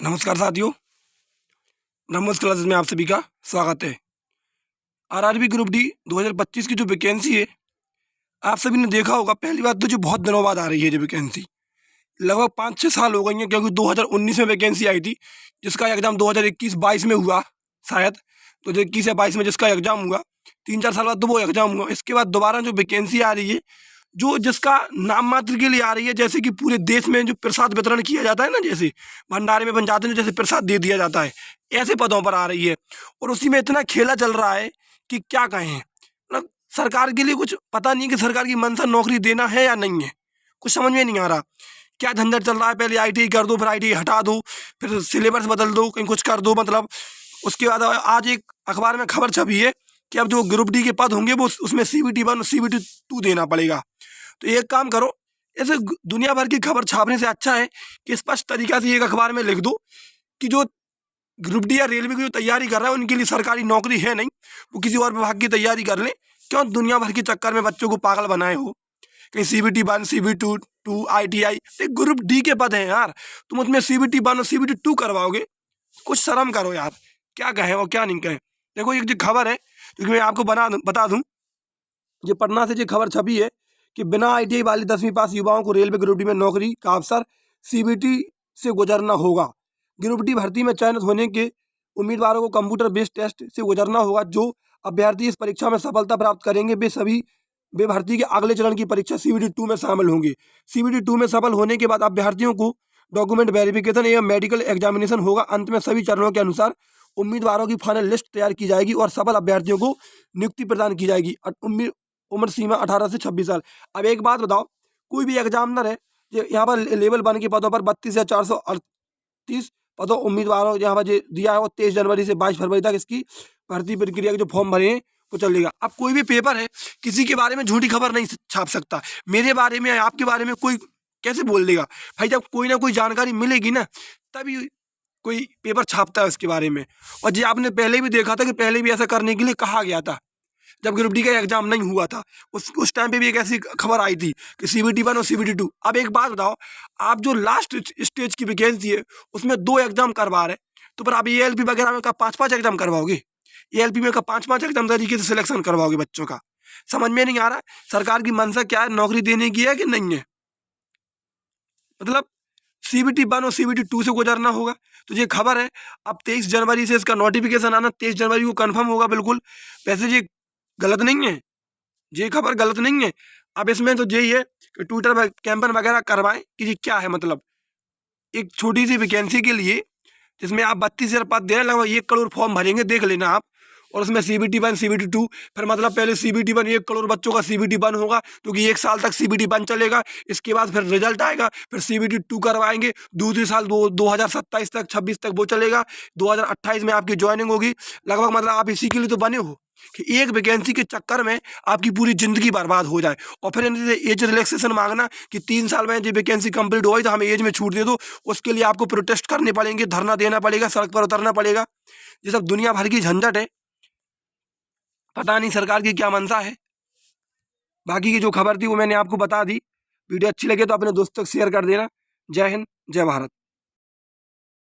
नमस्कार साथियों, ब्रह्मोस क्लासेस में आप सभी का स्वागत है। आरआरबी ग्रुप डी 2025 की जो वैकेंसी है, आप सभी ने देखा होगा। पहली बात तो जो बहुत दिनों बाद आ रही है जो वैकेंसी, लगभग 5-6 साल हो गई हैं, क्योंकि 2019 में वैकेंसी आई थी, जिसका एग्ज़ाम 2021-22 में हुआ शायद। 2021 या 22 में जिसका एग्ज़ाम हुआ, 3-4 साल बाद तो वो एग्ज़ाम हुआ। इसके बाद दोबारा जो वैकेंसी आ रही है, जो जिसका नाम मात्र के लिए आ रही है, जैसे कि पूरे देश में जो प्रसाद वितरण किया जाता है ना, जैसे भंडारे में बन जाते हैं, जैसे प्रसाद दे दिया जाता है, ऐसे पदों पर आ रही है। और उसी में इतना खेला चल रहा है कि क्या कहें। मतलब सरकार के लिए कुछ पता नहीं कि सरकार की मंशा नौकरी देना है या नहीं है, कुछ समझ में नहीं आ रहा। क्या झंझट चल रहा है, पहले आईटीआई कर दो, फिर आईटीआई हटा दो, फिर सिलेबस बदल दो, कहीं कुछ कर दो। मतलब उसके बाद आज एक अखबार में खबर छपी है कि अब जो ग्रुप डी के पद होंगे वो उसमें CBT 1 और CBT 2 देना पड़ेगा। तो एक काम करो, ऐसे दुनिया भर की खबर छापने से अच्छा है कि स्पष्ट तरीका से एक अखबार में लिख दो कि जो ग्रुप डी या रेलवे की जो तैयारी कर रहा है उनके लिए सरकारी नौकरी है नहीं, वो किसी और विभाग की तैयारी कर लें। क्यों दुनिया भर के चक्कर में बच्चों को पागल बनाए हो। कहीं CBT 1, CBT 2, ITI, group D के पद हैं यार, तुम उसमें CBT 1 और CBT 2 करवाओगे। कुछ शर्म करो यार, क्या कहें और क्या नहीं कहें। देखो एक जो खबर है, क्योंकि मैं आपको बता दूँ, ये पटना से जो खबर छपी है कि बिना ITI वाले 10वीं पास युवाओं को रेलवे ग्रुप डी में नौकरी का अवसर CBT से गुजरना होगा। ग्रुप डी भर्ती में चयनित होने के उम्मीदवारों को कंप्यूटर बेस्ड टेस्ट से गुजरना होगा। जो अभ्यर्थी इस परीक्षा में सफलता प्राप्त करेंगे वे भर्ती के अगले चरण की परीक्षा CBT 2 में शामिल होंगे। CBT 2 में सफल होने के बाद अभ्यर्थियों को डॉक्यूमेंट वेरिफिकेशन एवं मेडिकल एग्जामिनेशन होगा। अंत में सभी चरणों के अनुसार उम्मीदवारों की फाइनल लिस्ट तैयार की जाएगी और सफल अभ्यर्थियों को नियुक्ति प्रदान की जाएगी। उम्र सीमा 18 से 26 साल। अब एक बात बताओ, कोई भी एग्जामिनर है, यहाँ पर लेवल 1 के पदों पर 32 या 438 पदों उम्मीदवारों यहाँ पर दिया है, और 23 जनवरी से 22 फरवरी तक इसकी भर्ती प्रक्रिया के जो फॉर्म भरे हैं वो चलेगा। अब कोई भी पेपर है, किसी के बारे में झूठी खबर नहीं छाप सकता। मेरे बारे में, आपके बारे में कोई कैसे बोल देगा भाई? जब कोई ना कोई जानकारी मिलेगी ना, तभी कोई पेपर छापता है उसके बारे में। और जी आपने पहले भी देखा था कि पहले भी ऐसा करने के लिए कहा गया था, जब ग्रुप डी का एग्जाम नहीं हुआ था, उस टाइम पे भी एक ऐसी खबर आई थी कि CBT 1 और CBT 2। अब एक बात बताओ, आप जो लास्ट स्टेज की वैकेंसी है उसमें 2 एग्जाम करवा रहे, तो फिर आप ALP वगैरह में का 5-5 एग्जाम करवाओगे? ALP में का 5-5 एग्जाम तरीके से सिलेक्शन करवाओगे बच्चों का? समझ में नहीं आ रहा सरकार की मंशा क्या है, नौकरी देने की है कि नहीं है। मतलब CBT 1 और CBT 2 से गुजरना होगा। तो ये खबर है, अब 23 जनवरी से इसका नोटिफिकेशन आना, 23 जनवरी को कन्फर्म होगा बिल्कुल। वैसे ये गलत नहीं है, ये खबर गलत नहीं है। अब इसमें तो यही है कि ट्विटर पर कैंपेन वगैरह करवाएं कि ये क्या है। मतलब एक छोटी सी वैकेंसी के लिए जिसमें आप 32,000 पद दे रहे हैं, लगभग 1 करोड़ फॉर्म भरेंगे, देख लेना आप। और उसमें CBT 1, CBT 2, फिर मतलब पहले CBT 1 1 करोड़ बच्चों का CBT 1 होगा, क्योंकि 1 साल तक CBT 1 चलेगा। इसके बाद फिर रिजल्ट आएगा, फिर CBT 2 करवाएंगे। दूसरे साल 2027 तक 26 तक वो चलेगा। 2028 में आपकी ज्वाइनिंग होगी। लगभग मतलब आप इसी के लिए तो बने हो कि एक वैकेंसी के चक्कर में आपकी पूरी ज़िंदगी बर्बाद हो जाए। और फिर इनसे एज रिलैक्सेशन मांगना कि 3 साल में ये वैकेंसी कंप्लीट हो गई तो हमें एज में छूट दे दो। उसके लिए आपको प्रोटेस्ट करने पड़ेंगे, धरना देना पड़ेगा, सड़क पर उतरना पड़ेगा। ये सब दुनिया भर की झंझट है, पता नहीं सरकार की क्या मंशा है। बाकी की जो खबर थी वो मैंने आपको बता दी। वीडियो अच्छी लगे तो अपने दोस्तों को शेयर कर देना। जय हिंद, जय भारत।